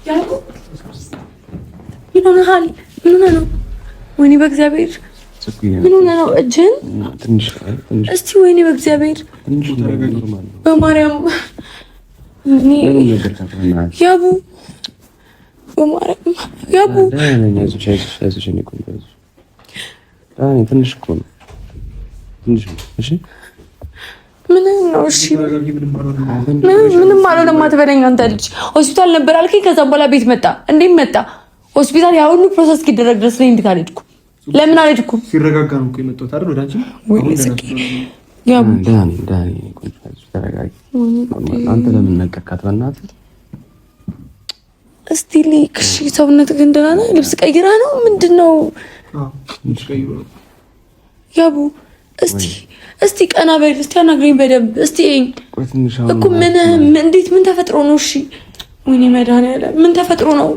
ያቡ ምን ሆነሃል? ምን ሆነህ ነው? ወይኔ በእግዚአብሔር ምን ሆነህ ነው? እጅህን ትንሽ እስቲ ወይኔ በእግዚአብሔር በማርያም ያቡ በማርያም ያቡ ትንሽ እኮ ነው ትንሽ ነው። እሺ ምን ነው? እሺ ምንም አልሆነም አትበለኝ አንተ ልጅ። ሆስፒታል ነበር አልከኝ። ከዛ በኋላ ቤት መጣ። እንዴት መጣ? ሆስፒታል ያ ሁሉ ፕሮሰስ እስኪደረግ ድረስ ላይ እንዴት አልሄድኩም? ለምን አልሄድኩም? ሲረጋጋ ነው እኮ የመጣሁት አይደል? ወደ አንቺ ዳኒ ተረጋጊ። አንተ ለምን ነገርካት? በእናትህ እስቲ ልክሽ ሰውነት ግን ደህና ነህ? ልብስ ቀይራ ነው ምንድን ነው? ያቡ እስቲ ቀና በል እስቲ አናግረኝ በደንብ እስቲ እኮ እንዴት ምን ተፈጥሮ ነው? እሺ ወይኔ መድኃኒዓለም ምን ተፈጥሮ ነው?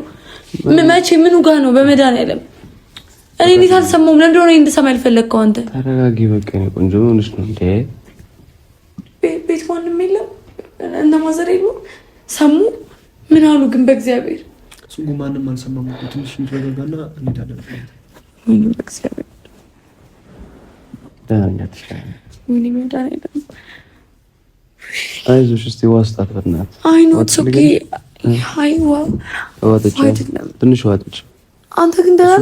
መቼ ምኑ ጋር ነው? በመድኃኒዓለም እኔ እንዴት አልሰማሁም? ለምንድን ነው እንድሰማ ያልፈለግከው አንተ? ተረጋጊ በቃ ነው ቆንጆ ሆነሽ ነው እንዴ? ቤት ማንም የለም እና ማዘር የለም። ሰሙ ምን አሉ ግን? በእግዚአብሔር እሱ ማንም አልሰማም። ትንሽ ተረጋጋና እንሄዳለን። ወይኔ በእግዚአብሔር አይዞሽ እስቲ ዋስጣት በእናትህ። አይ ኖ ኢትስ ኦኬ። አይ ዋው ትንሽ ዋጥጭ። አንተ ግን ደህና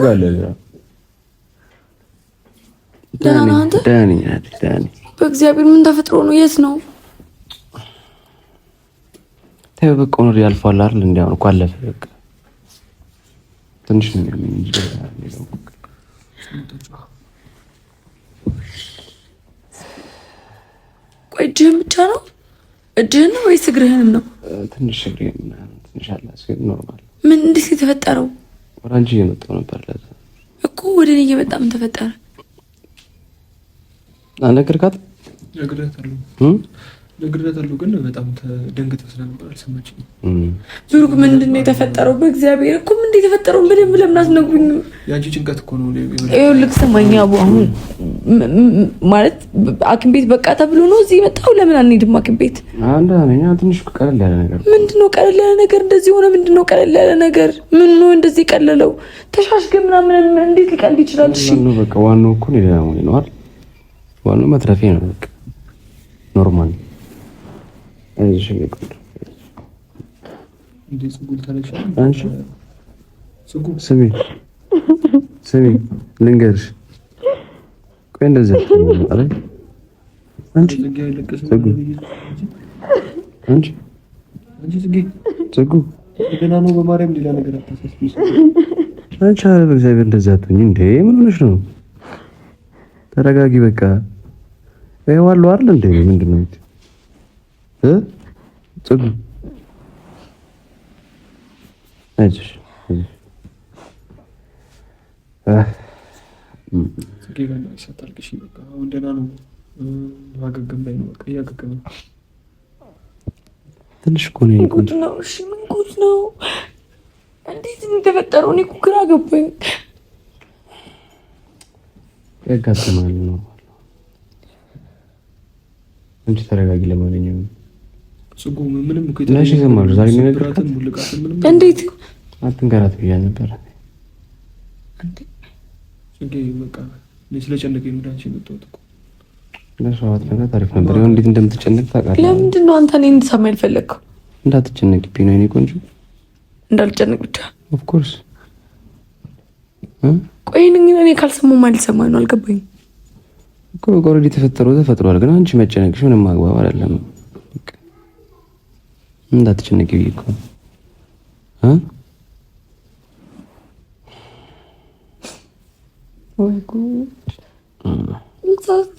ነህ አንተ? ዳኒ በእግዚአብሔር ምን ተፈጥሮ ነው? የት ነው? ተይው በቃ ኖር ያልፋል አይደል? እንዲያው እኮ አለፈ በቃ ትንሽ ነው የሚያመኝ። ቆይ እጅህን ብቻ ነው? እጅህን ነው ወይስ እግርህንም ነው? ትንሽ እግሬን ትንሽ አላስ ግን ኖርማል። ምን እንዴት የተፈጠረው? ወደ አንቺ እየመጣሁ ነበር ለዛ እኮ ወደ እኔ እየመጣ ምን ተፈጠረ? አነገርካት? ነግሬያታለሁ ግን በጣም ደንግጣ ስለነበር አልሰማችኝም። ብሩክ ምንድን ነው የተፈጠረው? በእግዚአብሔር እኮ ምንድን ነው የተፈጠረው? በደንብ ለምን አትነግሩኝም? ያንቺ ጭንቀት እኮ ነው። ይኸውልህ ስማኝ አቡ፣ አሁን ማለት ሐኪም ቤት በቃ ተብሎ ነው እዚህ የመጣው። ለምን አንሄድም ሐኪም ቤት? አንደኛ ትንሽ ቀለል ያለ ነገር። ምንድን ነው ቀለል ያለ ነገር? እንደዚህ ሆነ። ምንድን ነው ቀለል ያለ ነገር? ምን ነው እንደዚህ ቀለለው? ተሻሽገ ምናምን እንዴት ሊቀልድ ይችላል? እሺ በቃ ዋናው እኮ ነው ደህና ነው አይደል? ዋናው መትረፌ ነው በቃ ኖርማል። አይዞሽ ይቆጥ እንዴ ጽጉል ታለሽ አንቺ ጽጉ ስሚ ልንገርሽ። ቆይ እንደዚህ አረ አንቺ ጽጉ ጽጉ ደህና ነው በማርያም ሌላ ነገር አታሳስቢ። አንቺ አረ በእግዚአብሔር እንደዚህ አትሁኝ እንዴ! ምን ሆነሽ ነው? ተረጋጊ በቃ። ዋሉ አይደል እንዴ? ምንድነው ጽጉ አይዞሽ ጽጌረና ይሰጣልሽ በቃ አሁን ደህና ነው። ማገገም ላይ ነው በቃ እያገገመ ነው። ትንሽ እኮ ነው ጉድ ነው። እሺ ምን ጉድ ነው? እንዴት እንደተፈጠረው እኔ እኮ ግራ ገባኝ። ያጋጥማል ነው። አንቺ ተረጋጊ። ለማንኛውም ጽጉ ምንም እኮ ለሽ ዘማሉ ዛሬ ነው ነገር እንዴት አትንገራት ብያለሁ ነበር እንዴ? ጽጌ በቃ ስለጨነቀኝ ነው ዳንቺ የመጣሁት እኮ ለሻዋት ነገር ታሪፍ ነበር። ይሁን እንዴት እንደምትጨነቅ ታውቃለህ። ለምንድን ነው አንተ እኔን እንድሰማ ያልፈለግከው? እንዳትጨነቅብኝ ነው የእኔ ቆንጆ። እንዳልጨነቅ ብቻ ኦፍ ኮርስ። ቆይ እኔ ካልሰማሁ ማን ሊሰማ ነው? አልገባኝም እኮ ኦልሬዲ ተፈጥሯል። ግን አንቺ መጨነቅሽ ምንም አግባብ አይደለም። እንዳትጨነቂ ብዬሽ እኮ ወይ ጉድ!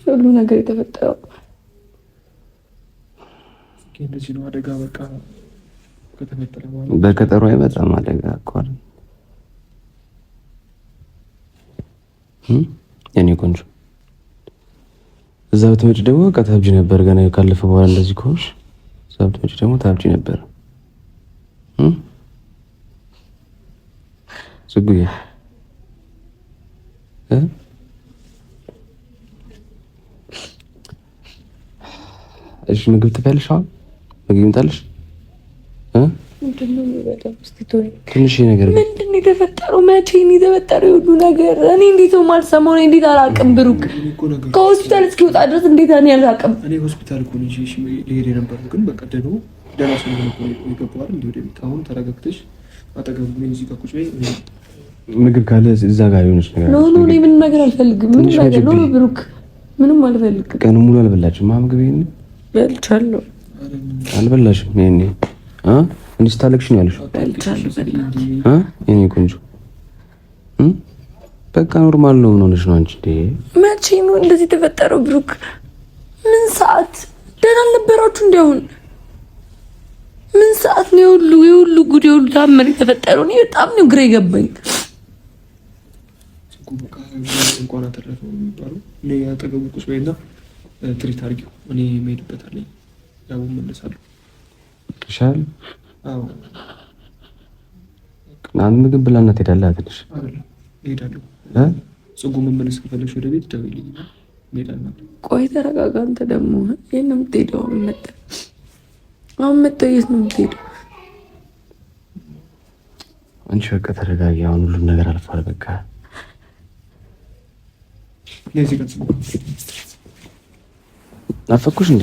ሁሉ ነገር የተፈጠረው እንደዚህ ነው። አደጋ በቃ ከተፈጠረ በኋላ በቀጠሮ አይመጣም አደጋ እኮ አይደል የኔ ቆንጆ። እዛ ብትመጪ ደግሞ በቃ ታብጂ ነበር። ገና ካለፈ በኋላ እንደዚህ ከሆንሽ እዛ ብትመጪ ደግሞ ታብጂ ነበር። ጽጉዬ እሺ ምግብ ትበልሽ? አሁን ምግብ ይምጣልሽ? ትንሽ ነገር ምንድን ነው የተፈጠረው? መቼ ነው የተፈጠረው ሁሉ ነገር? እኔ እንዴት ነው የማልሰማው? እኔ እንዴት አላውቅም? ብሩክ ከሆስፒታል እስኪወጣ ድረስ እንዴት እኔ አላውቅም? እኔ ሆስፒታል እኮ ልጅ ልሄድ የነበረው ግን በቃ ደራስ ነው የገባው አይደል? ወደ ቤት አሁን ተረጋግተሽ አጠገቡ ምን እዚህ ጋር ቁጭ በይ። ምግብ ካለ እዛ ጋር የሆነች ነገር ኖ እኔ ምንም ነገር አልፈልግም። ምንም ነገር ኖ ብሩክ ምንም አልፈልግም። ቀኑ ሙሉ አልበላችም? ምግብ ይሄን በልቻለሁ። አልበላሽም? ይሄኔ እንዲህ ስታለቅሽ ነው ያለሽው? በልቻለሁ። የኔ ቆንጆ በቃ ኖርማል ነው። ምን ሆነሽ ነው አንቺ? መቼ ነው እንደዚህ የተፈጠረው ብሩክ? ምን ሰዓት? ደህና አልነበራችሁ? እንዲያውም ምን ሰዓት ነው የሁሉ ጉድ የሁሉ ታምር የተፈጠረው? እኔ በጣም ነው ግራ የገባኝ። እንኳን አተረፈው የሚባለው እኔ ያጠገቡ ቁስ በይና ትሪት አድርጊው። እኔ የምሄድበት አለኝ። ያው እመለሳለሁ። ይሻል። አዎ አንድ ምግብ ብላና ትሄዳለህ አይደል? አይደለም እሄዳለሁ። ጽጉ መመለስ ከፈለግሽ ወደ ቤት ደውይልኝ። እንሄዳለን። ቆይ ተረጋጋ። አንተ ደግሞ የት ነው የምትሄደው? አሁን መጣሁ። የት ነው የምትሄደው? አንቺ በቃ ተረጋጊ። አሁን ሁሉም ነገር አልፏል። በቃ ለዚህ ቀን ናፈኩሽ እንዴ?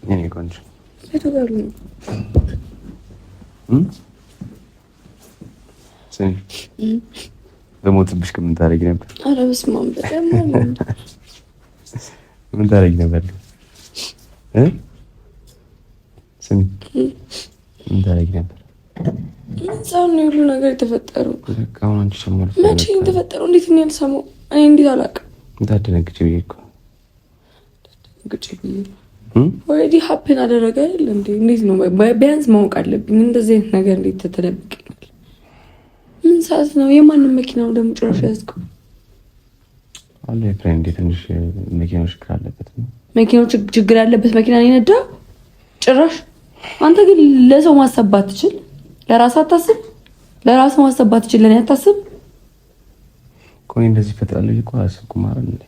የኔ ቆንጆ የቱ ጋር ነው? በሞትብሽ ምን ታደርጊ ነበር? ኧረ በስመ አብ በጣም ምን ታደርጊ ነበር? ስሚ ምን ታደርጊ ነበር? ምን ነው ሁሉ ነገር የተፈጠረው? በቃ አሁን አንቺ ሰማሽ? መቼ የተፈጠረው? እንዴት ነው ያልሰማው? እኔ እንዴት አላውቅም? እንዳትደነግጪ ብዬሽ እኮ ግጭ ብዬ ኦልሬዲ ሀፕን አደረገ አይደል እንዴ? እንዴት ነው ቢያንስ ማወቅ አለብኝ። እንደዚህ አይነት ነገር እንዴት ተተደብቀኛል? ምን ሰዓት ነው? የማንም መኪና ነው ደግሞ ጭራሽ ያዝከው? አለ ፍሬንድ ትንሽ መኪናው ችግር አለበት ነው። መኪናው ችግር ያለበት መኪና ነው የነዳ ጭራሽ። አንተ ግን ለሰው ማሰብ አትችል? ለራስህ አታስብ? ለራስህ ማሰብ አትችል? ለኔ አታስብ? ቆይ እንደዚህ ፈጥራለሁ እኮ አላሰብኩም አይደል እንዴ?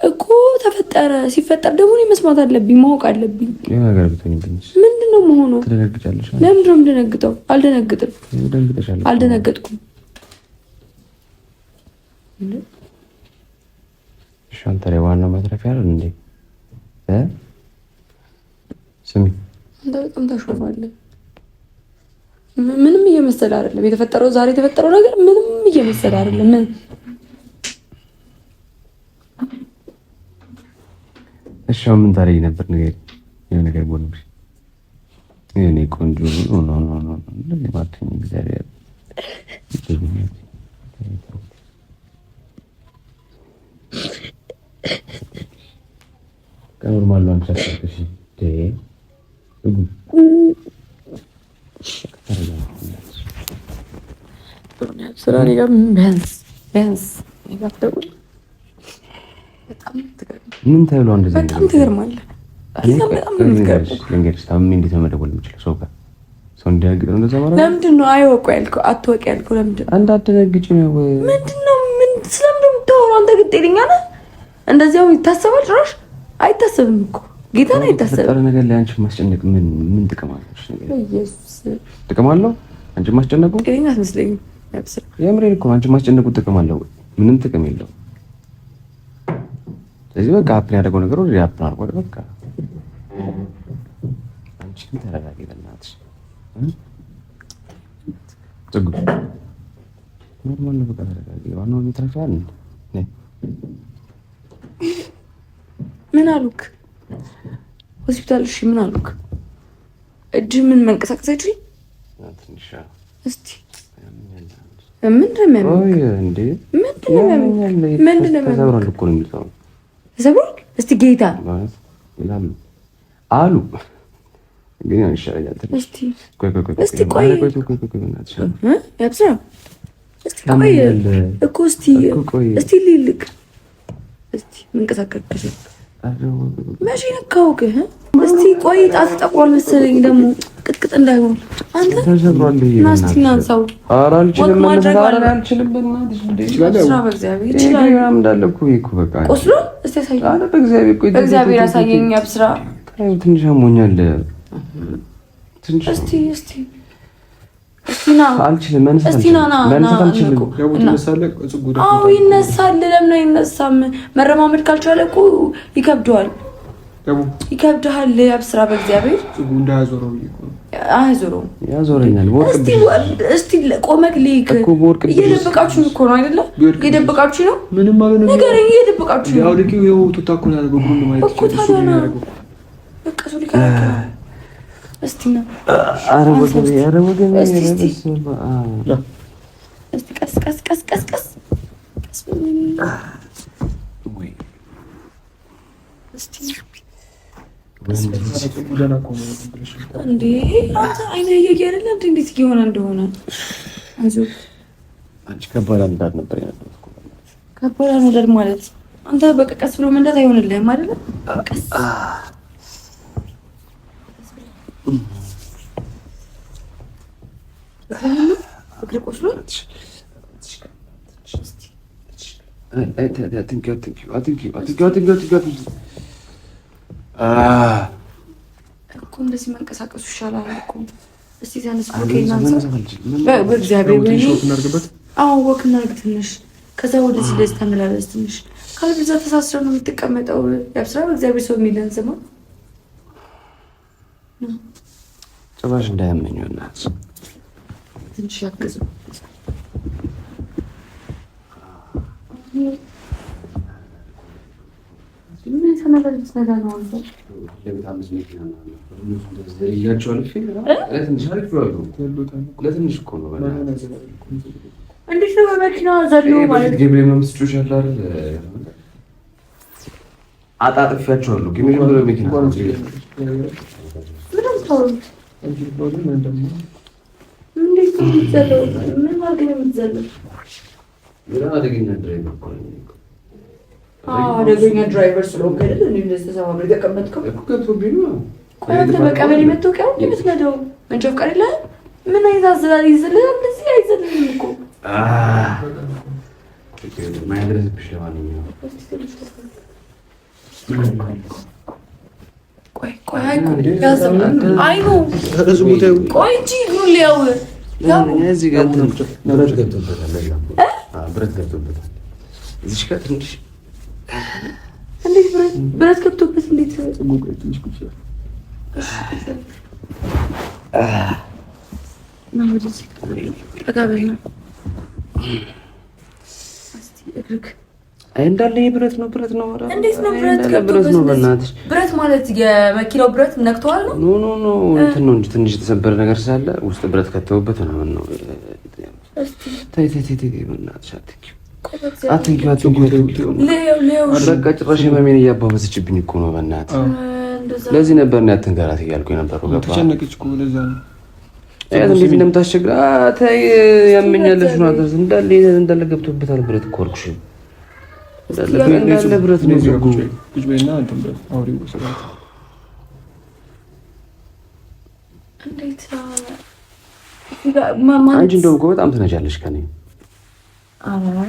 እኮ ተፈጠረ። ሲፈጠር ደግሞ እኔ መስማት አለብኝ፣ ማወቅ አለብኝ። ይሄ ነገር ብትሆንብኝስ? ምንድነው መሆኑ? ትደነግጫለሽ? ለምንድን ነው የምደነግጠው? አልደነግጥም። ደንግጠሻል? አልደነገጥኩም። ሻንተሬ ዋናው መትረፊያ አይደል እንዴ? ስሚ አንተ በጣም ታሾፋለህ። ምንም እየመሰለ አይደለም የተፈጠረው። ዛሬ የተፈጠረው ነገር ምንም እየመሰለ አይደለም። ምን እሺ ምን ታደርጊ ነበር? የሆነ ነገር ቦልብሽ የኔ ቆንጆ ኖ እንደዚህ ማትኝ እግዚአብሔር ኖርማል ነው። አንቺ አትከሽ ስራ ጋር ቢያንስ ምን ተብሎ እንደዚህ በጣም ትገርማለህ። እንዴት ነው መደወል የምችለው? ሰው ጋር ሰው እንዲያግጥ ነው እንደዛ ማለት። ለምንድን ነው አይወቁ ያልከው? አትወቅ ያልከው ለምንድን ነው? እንዳትደነግጪ ነው። ምንድን ነው? ስለምንድን ነው የምታወራው? አንተ ግን ጤነኛ ነህ? እንደዚያው ይታሰባል? ጭራሽ አይታሰብም እኮ ጌታን አይታሰብም። ፈጠረ ነገር ላይ አንቺ ማስጨነቅ ምን ጥቅም አለው? ኢየሱስ ጥቅም አለው? አንቺ ማስጨነቁ ጤነኛ አትመስለኝም። ያብስራ የምሬን እኮ አንቺ ማስጨነቁ ጥቅም አለው? ምንም ጥቅም የለውም። ስለዚህ በቃ አፕን ያደረገው ነገር ወደ አፕን አድርጓል። በቃ አንቺ ግን ተረጋጊ በእናትሽ። ጽጉ ኖርማል ነው። በቃ ተረጋጊ። ዋናው የሚተርፋል። ምን አሉክ ሆስፒታል? እሺ ምን አሉክ? እጅ ምን መንቀሳቀስ አይችልም? እስቲ ምንድን ነው ተሰብሯል? እስቲ ጌታ አሉ ግን ይሻላል። እስቲ ቆይ ያብስራ እስቲ ቆይ እኮ እስቲ ልልቅ እስቲ መንቀሳቀስ መቼ ነካውክ? እስቲ ቆይ ጣት ጠቁሯል መሰለኝ ደግሞ ቅጥቅጥ እንዳይሆን አንተ ተሰብሯል። ናስቲ ናንሳው። ኧረ አልችልም ማድረግ አልችልም። በእናትሽ ስራ በእግዚአብሔር ይችላል። እንዳለ እኮ በቃ ቆስሎ እስቲ ያሳየኝ። ኧረ በእግዚአብሔር ቆይ በእግዚአብሔር ያሳየኝ። አብስራ ትንሽ አሞኛል። ትንሽ እስቲ ና አልችልም። መነሳት አልችልም። አዎ ይነሳል። ለምን አይነሳም? መረማመድ ካልቻለ እኮ ይከብደዋል። ይከብድሃል። አብስራ በእግዚአብሔር አያዞረውም። ያዞረኛል። እስቲ ቆመክ ልክ እየደበቃችሁ እኮ ነው አይደለ? እየደበቃችሁ ነው። ምንም ማለት ነው ነገር እየደበቃችሁ ነው። ያው ልኪው ይኸው ተታኩና በግሩን ማለት ነው። በቃ ሱሪ ካላከ እስቲ ነው። ኧረ ወገኔ እስቲ ቀስ ወይ እስቲ እንዴ አንተ አይነ እያየህ እንዴት እየሆነ እንደሆነ አንቺ ከባድ አመዳድ ነበር ያለው። ከባድ አመዳድ ማለት አንተ በቃ ቀስ ብሎ መንዳት አይሆንልህም አይደለ? ቀስ እግሬ ቆስሎ እኮ እንደዚህ መንቀሳቀሱ ይሻላል እኮ። እስቲ ተነስ በእግዚአብሔር ወይ አዎ ወክ እናድርግ ትንሽ። ከዛ ወደዚህ ለዚህ ተመላለስ ትንሽ። ካልብዛ ተሳስረው ነው የምትቀመጠው። ያብስራ በእግዚአብሔር ሰው የሚለን ስማ ጭራሽ እንዳያመኝ እናት ትንሽ ያግዝ። ምን ሰነበር ተሰዳ ነው አንተ ለትንሽ እኮ ነው እንዴት ነው በመኪና ዘሎ ማለት ጌምሬ መምስጮች አለ አይደል? አጣጥፊያቸዋለሁ ግን የጀመረው መኪና ምንም ታውት እንዴት ነው የምትዘለው? ምን ማለት ነው የምትዘለው? አደገኛ ድራይቨር እኮ ነው። አደገኛ ድራይቨር ስለሆንክ አይደል እንዴ እንደዚህ ተሰማምሬ ተቀመጥከው? እኮ ገብቶብኝ ነው። ቆይ አንተ በቀበሌ መተውቀው የምትነዳው መንጃ ፈቃድ የለህም? ምን አይዛዝላል? ይዝልህ እንደዚህ አይዘልህም እኮ ማይደረስብሽ ለማንኛውም ቆይ አይኑ ቆይ እንጂ እግሩን ሊያው እዚህ ጋር ብረት ገብቶበታል። እዚህ ጋር ትንሽ እንዴት ብረት ገብቶበት እንዴት ነው ወደዚህ ተጋበኝ ነው እንዳለ ብረት ነው። እንዴት ነው ብረት ነው? በእናትሽ ብረት ማለት የመኪናው ብረት ነክተዋል ነው? ኖ እንትን ነው እንጂ ትንሽ የተሰበረ ነገር ስላለ ውስጥ ብረት ከተውበት ምናምን ነው። ተይ በእናትሽ አትንኪው። በቃ ጭራሽ መሜን እያባበሰችብኝ እኮ ነው። በእናትህ ለዚህ ነበር ነው ያትንገራት እያልኩ የነበረው። ገባ እንዴት እንደምታስቸግር ተይ። ያመኛለሽ ነው እንዳለ ገብቶበታል ብረት እኮ አልኩሽ። እንዳለ ብረት ነው ዝጉ። አንቺ እንደውም እኮ በጣም ትነጃለሽ ከኔ።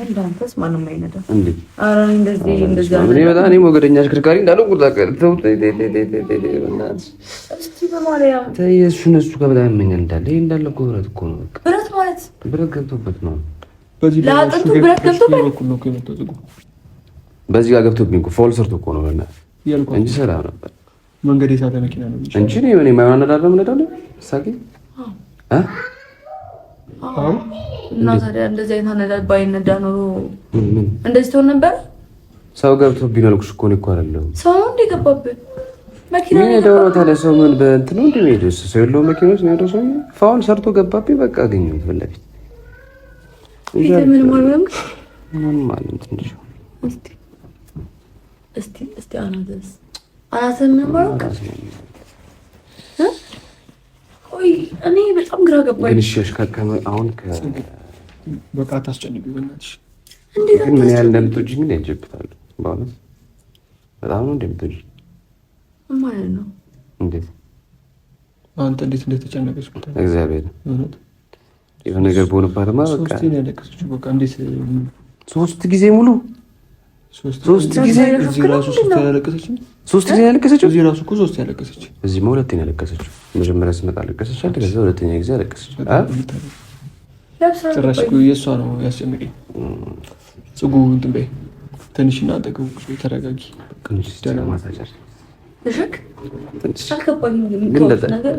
እንዳንተስ ማንም አይነዳም እንዴ? ኧረ እንደዚህ እኔ በጣም ሞገደኛ አሽከርካሪ እንዳለው እስቲ በማርያም ተይ። እሱ ጋር በጣም ያመኛል። እንዳለ እኮ ብረት እኮ ነው። ብረት ማለት ብረት ገብቶበት ነው። ለአጥንቱ ብረት ገብቶበት በዚህ ጋር ገብቶብኝ እኮ ፎል ሰርቶ እኮ ነው እንጂ ሰላም ነበር። መንገድ የሳተ መኪና ነው እንጂ እኔ የማይሆን ነዳለም ነዳለም ሳቂ እና ታዲያ እንደዚህ አይነት አነዳድ ባይነዳ ኖሮ እንደዚህ ትሆን ነበር። ሰው ገብቶብኝ ነው አልኩሽ እኮ ነው እኮ አይደለም። ሰው እንደ ገባብህ መኪና ነው ደውሎ ታዲያ ሰው ምን በእንትን ነው እንደሚሄደው ሰው የለው መኪኖች ነው ያለው። ሰው ፋውን ሰርቶ ገባብኝ። በቃ አገኘሁት በለፊት ይሄ ምን ማለት ትንሽ እስቲ አናተስ ምን ማለት ቆይ እኔ በጣም ግራ ገባኝ። ግን እሺ አሽካከመ አሁን በቃ ታስጨንቁኝ በእናትሽ። ግን ምን ያህል እንደምትወጂኝ ግን ያጀብታል። በእውነት በጣም ነው እንደምትወጂኝ ማለት ነው። እንዴት አንተ እንዴት እንደተጨነቀች ብታይ እግዚአብሔር የሆነ ነገር በሆነባትማ በቃ ሶስት ጊዜ ያለቀሰችው። በቃ እንዴት 3 ጊዜ ሙሉ ሶስት ጊዜ እዚህ ራሱ ሶስት ያለቀሰችው እዚህ ራሱ እኮ ሶስት ያለቀሰችው እዚህ ሁለቴ ነው ያለቀሰችው። መጀመሪያ ስመጣ አለቀሰች አይደል? ከዛ ሁለተኛ ጊዜ አለቀሰች። ጭራሽ እኮ የእሷ ነው ያስጨንቀኝ። ጽጉ እንትን በይ ትንሽና አጠገቡ ተረጋጊ።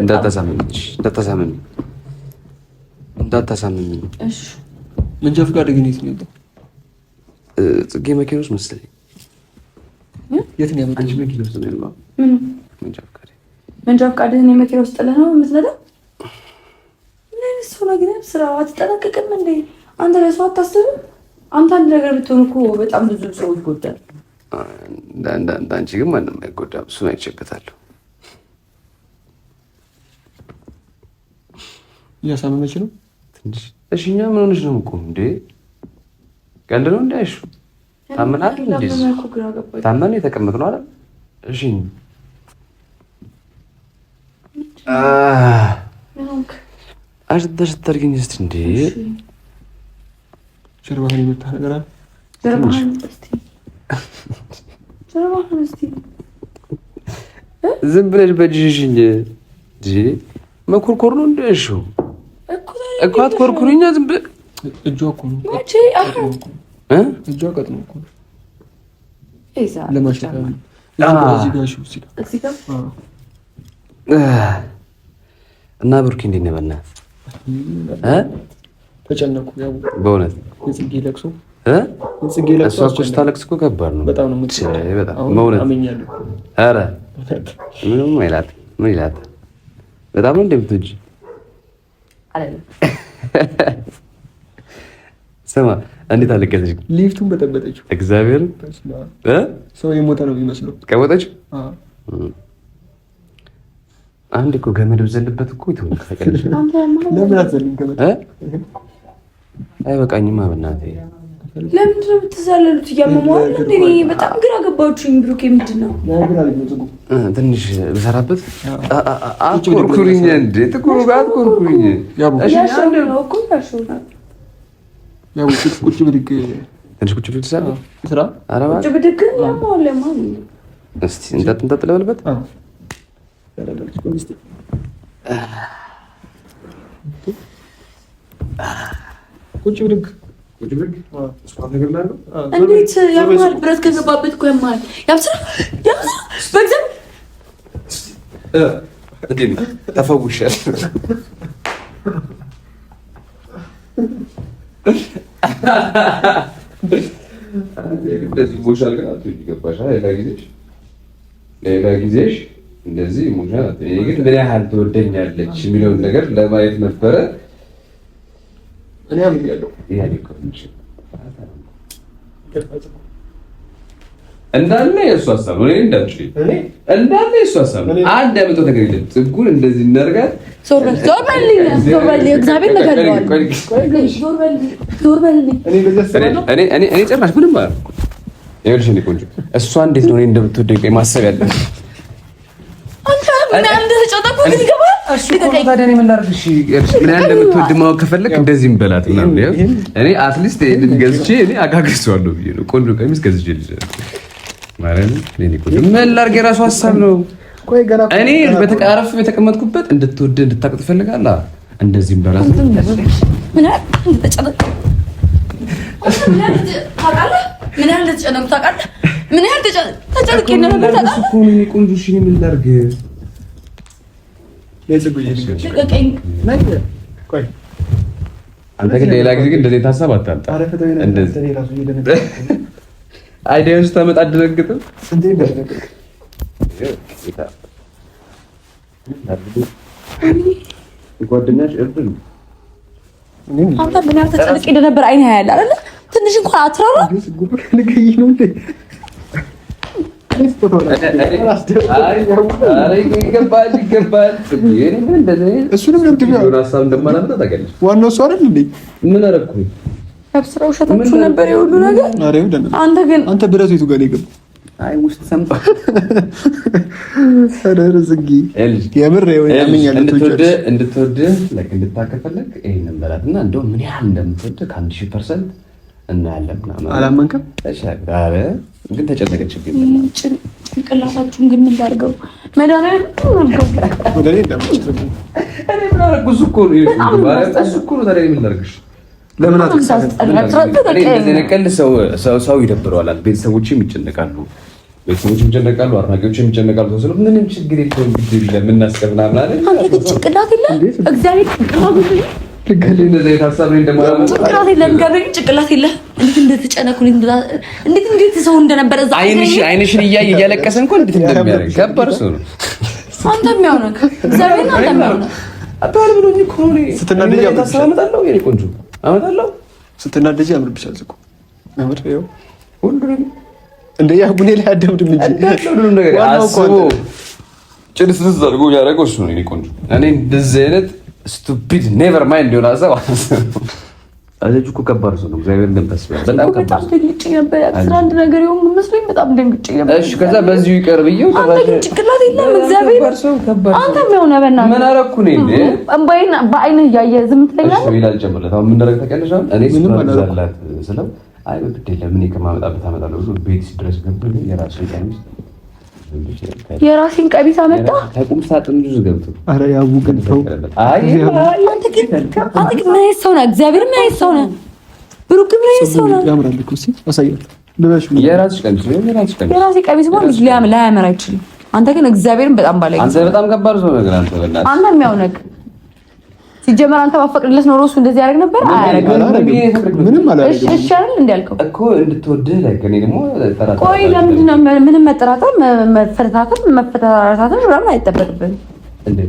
እንዳታሳምኝ። መንጃ ፈቃድ ግን የት ነው ያለው? ጽጌ መኪና ውስጥ መሰለኝ። የት ነው ያመጣው? አንቺ መኪና ውስጥ ነው ያለው? መንጃ ፈቃድህን የመኪና ውስጥ ጥለህ ነው የምትነዳው? ምን አይነት ሰው ነው ግን? ስራ አትጠነቅቅም እንዴ? አንተ ለሰው አታስብም? አንተ አንድ ነገር ብትሆን እኮ በጣም ብዙ ሰው ይጎዳል። አንቺ ግን ማንም አይጎዳም። እሱን አይቼበታለሁ። እያሳመመች ነው ትንሽ። እሺ እኛ ምን ሆነሽ ነው እኮ እንዴ? ቀልድ ነው እንዴ? እሺ ታመናል እንዴ? ታመን የተቀመጥነው አይደል? እሺ አሽተሽተርግኝ እስቲ እንዴ ጀርባህን የመታ ነገር አለ? ጀርባህን እስቲ ዝም ብለሽ በእጅሽኝ እንጂ መኮርኮር ነው እንደ እሺ እኮ አትኮርኩሪኛ። ዝም ብለሽ እጇ እኮ ነው እጇ ቀጥ ነው እኮ ለማሸታ እና ብሩኬ እንዴት ነው በእናትህ? ተጨነቁ። ያው በእውነት የጽጌ ለቅሶ እሷ እኮ ስታለቅስ እኮ ከባድ ነው በጣም ነው የምትሰራው። በጣም በእውነት አመኛለሁ። ኧረ ምንም አይላት ምን ይላል? በጣም ነው እንደምትወጂ አይደለም። ስማ እንዴት አለቀሰች? ሊፍቱን በጠበጠችው። እግዚአብሔር ሰው የሞተ ነው የሚመስለው። ቀወጠችው። አንድ እኮ ገመድ ብዘልበት እኮ ይተው ተቀልሽ። ለምን አትዘልም ገመድ? አይበቃኝማ በእናትህ። ለምንድን ነው የምትዛለሉት? እያመመዋል እንዴ? በጣም ግራ ገባችሁኝ። ብሩኬ ምንድን ነው ትንሽ ብሰራበት? አትኮርኩሪኝ እንዴ! አትኮርኩሪኝ። ያው ቁጭ ብድግ ትንሽ ቁጭ ብድግ ትሰራ ስራ አረባ ቁጭ ብድግ ያመዋል። ለማን እስቲ እንጠጥ ለበልበት ቁጭ ብድግ እንዴት ያማል? ብረት ከገባበት እኮ ያማል። ያብስራ በእግዚአብሔር ተፈውሻል። እንደዚህ ቦሻል ግን አትወጪ። ገባሽ? ሌላ ጊዜሽ እንደዚህ ሞሻል አትወጪ። እኔ ግን ምን ያህል ትወደኛለች የሚለውን ነገር ለማየት ነበረ። እኔ አምኛለሁ እንዳለ የእሱ ሀሳብ ነው። እንዳለ የእሱ ሀሳብ ነው። አንድ ያመጣው ነገር የለም። ጽጉን እንደዚህ እናድርጋት። ዞር በልኝ። እግዚአብሔር ነገርዋል። እኔ ጭራሽ ምንም ማለት ነው። ይኸውልሽ እኔ ቆንጆ እሷ እንዴት ነው እኔ እንደምትወደኝ ማሰብ ያለብን። ምን ያህል እንደምትወድ ማወቅ ከፈለግ እንደዚህ እንበላት ምናምን። እኔ አትሊስት ገዝቼ እኔ አጋግዘዋለሁ ብዬ ነው። ቆንጆ ቀሚስ ገዝቼ ምን ላድርግ? የራሱ ሀሳብ ነው። እኔ በተቃረፍ የተቀመጥኩበት እንድትወድ እንድታውቅ ትፈልጋለህ። እንደዚህ እንበላት ምን ያህል እንደተጨነቅኩ ታውቃለህ? ምን ያህል ተጨነቄ ነበር ታውቃለህ? ቆንጆ እሺ ምን ላድርግ? አንተ ግን ሌላ ጊዜ ግን እንደዚህ ታሳብ አታምጣ። አይዲያን ስታመጣ አትደነግጥም? ጓደኛሽ እርድ ነው። አንተ ምን ያህል ተጨነቄ እንደነበር አይኔ ያያል አይደለ? ትንሽ እንኳን አትራራ። ይገባል። እሱንም ዋናው እሱ አይደል እንዴ? ምን አደረኩኝ? ስራ ውሸታችሁ ነበር የሁሉ ነገር። አንተ ግን አንተ ብረቱ የቱ ጋር ነው የገባው? አይ ውስጥ ሰምጣ ረዝጊ የምር እንድትወድ እንድታከፈለክ ይሄንን በላትና እንደው ምን ያህል እንደምትወድ ከ1000% እናያለን። አላመንክም? ኧረ ግን ተጨነቀችብኝ። ጭንቅላታችሁን ግን ምን ላድርገው? መድኃኒዓለም ሰው ይደብረዋል። ቤተሰቦችም ይጨነቃሉ፣ ቤተሰቦችም ይጨነቃሉ፣ አድናቂዎችም ይጨነቃሉ። ምንም ችግር የለውም የምናስቀር ምናምን አለ። ጭንቅላት የለም እግዚአብሔር ጭንቅላት የለም። እንዴት እንደተጨነኩ እንዴት ሰው እንደነበረ አይንሽን እያየ እያለቀሰ እንኳን እንዴት እንደሚያደርግ ከባድ ሰው ነው። አንተ የሚያውነው እግዚአብሔር አንተ የሚያውነው አባል ብሎኝ እኮ ነው። ስትናደጂ አመጣለሁ የኔ ቆንጆ አመጣለሁ። ስትናደጂ ያምርብሻል እኮ ያምር ነው ሁሉንም እንደ ያቡኔ ላይ አደምድም እንጂ ሁሉንም ነገር አስቦ ጭልስልስ አድርጎ ያደረገው እሱ ነው የኔ ቆንጆ። እኔ እንደዚህ አይነት ስቱፒድ ኔቨር ማይንድ የሆነ ሰው አለች እኮ ከባድ ሰው ነው። እግዚአብሔር እንደምታስበው በጣም ከባድ ደንግጬ ነበር። አስራ አንድ ነገር ይሁን መስሎኝ በጣም ደንግጬ ነበር። እሺ ከዛ በዚሁ ይቀር ብዬው አንተ ግን ጭንቅላት የለም እግዚአብሔር አንተ ምን ሆነ በእናትህ ምን አደረኩ ነኝ እንዴ? እንባይና በአይንህ እያየህ ዝም ትለኛለህ። እሺ ይላል ጨምረለት። አሁን ምን ደረግ ተቀለሽ? እኔ ምንም አላላት ስለው አይ ግድ የለም እኔ ከማመጣበት አመጣለሁ ብሎ ቤት ድረስ ገብቶ የራሱ ቀሚስ የራሴን ቀሚስ አመጣ ከቁም ሳጥን ብዙ ገብቶ አረ ያቡ ግን ተው። አይ አንተ ግን ምን አይነት ሰው ነህ? እግዚአብሔር ምን አይነት ሰው ነህ? ብሩክ ምን አይነት ሰው ነህ? ያምራል እኮ እስኪ አሳያለሁ። ልበሽ የራስሽ ቀሚስ የራሴ ቀሚስ ማለት ሊያምር አይችልም። አንተ ግን እግዚአብሔርን በጣም ባለኝ አንተ በጣም ከባድ ሰው ነገር አንተ በእናትህ አንተ የሚያውነክ ሲጀመር አንተ ባፈቅድለት ኖሮ እሱ እንደዚህ ያደርግ ነበር። አያደርግም። ምንም አላደርግም። እሺ አይደል እንዳልከው እኮ እንድትወድህ ለከኔ ደግሞ ተራራ ቆይ ለምንድን ነው ምንም መጠራጠር መፈታተም ምናምን አይጠበቅብህም እንዴ?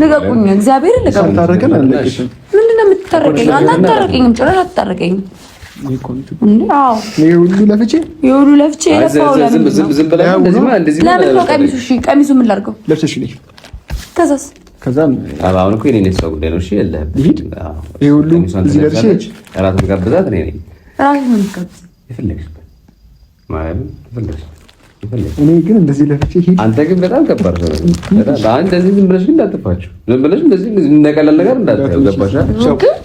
ልቀቁኝ፣ እግዚአብሔርን ልቀቁኝ። ምንድን ነው የምትታረቀኝ? አንተ አትታረቀኝም፣ ጭራሽ አትታረቀኝም። የሁሉ ለፍቼ የለፋው ለምን ነው? ቀሚሱ ምን ላድርገው? ከዛስ አሁን እኮ የእኔ ሰው ጉዳይ ነው። እሺ የለህም እራት ጋብዛት እኔ ነኝ። እራት ምን ጋብዝ የፈለግሽበት ማለት እኔ ግን እንደዚህ ለፍቼ አንተ ግን በጣም ከባድ ሰው ነው። እንደዚህ ዝም ብለሽ ግን እንዳትፋችሁ። ዝም ብለሽ እንደዚህ እንደቀላል ነገር እንዳትዪው። ገባሽ?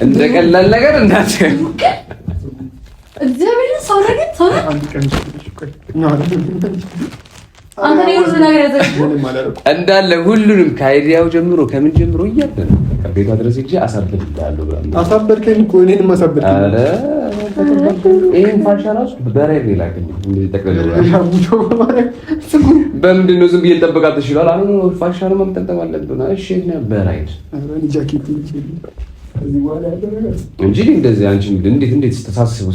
እንደቀላል ነገር እንዳትዪው። እግዚአብሔር ሰው ነገር ሰው እንዳለ ሁሉንም ከአይዲያው ጀምሮ ከምን ጀምሮ እያለ ቤቷ ድረስ ሂጅ አሳብድልሃለሁ ብላ አሳበድከኝ እኮ እኔንም አሳበድከኝ። ኧረ ይሄን ፋሻ ራሱ በራይ ላከኝ እንዴ ተቀበለ በምንድን ነው ዝም ብዬ ልጠብቃት ይችላል። አሁን ፋሻ ነው መምጠጠም አለብን። እሺ ነው በራይ እንጂ እንደዚህ አንቺ እንዴት ስታስቢው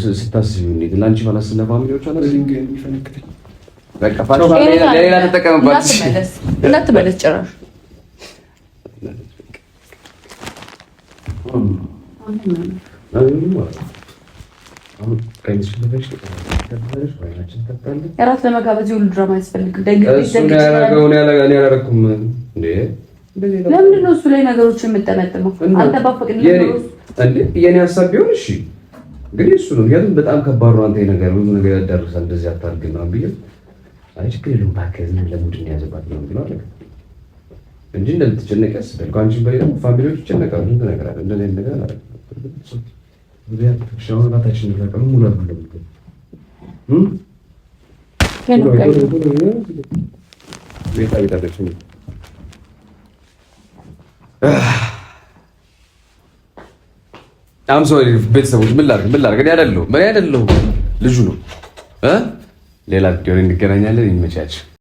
እንዴት ለአንቺ ባላስ ለፋሚሊዎች አለ በቃ ፋሻ ሌላ ተጠቀምባት እንዳትመለስ ጭራሽ እራት ለመጋበዝ ሁሉ ድራማ ያስፈልግ ለምንድን ነው እሱ ላይ ነገሮች የምጠመጥመው? አንተ ባፈቅድ የኔ ሀሳብ ቢሆን እሺ፣ ግን እሱ ነው። ምክንያቱም በጣም ከባድ ነው። አንተ ነገር ብዙ ነገር ያዳርሳል። እንደዚህ አታርግ ነው ብዬ አይ ችግር የለውም እባክህ ለሙድ ያዘባት ነው ብሎ አለ እንጂ እንደምትጨነቅ ያስባል። ከአንቺ በላይ ደግሞ ፋሚሊዎች ይጨነቃሉ። እንት ነገር አለ እንደዚህ ነገር አለ ወዲያ ሻውን ባታችን ይላቀሉ ሙሉ አይደለም ቤታ ቤታችን አም ሶሪ ቤተሰቦች ምን ላድርግ እኔ አይደለሁም ልጁ ነው ሌላ ቪዲዮ እንገናኛለን። ይመቻች።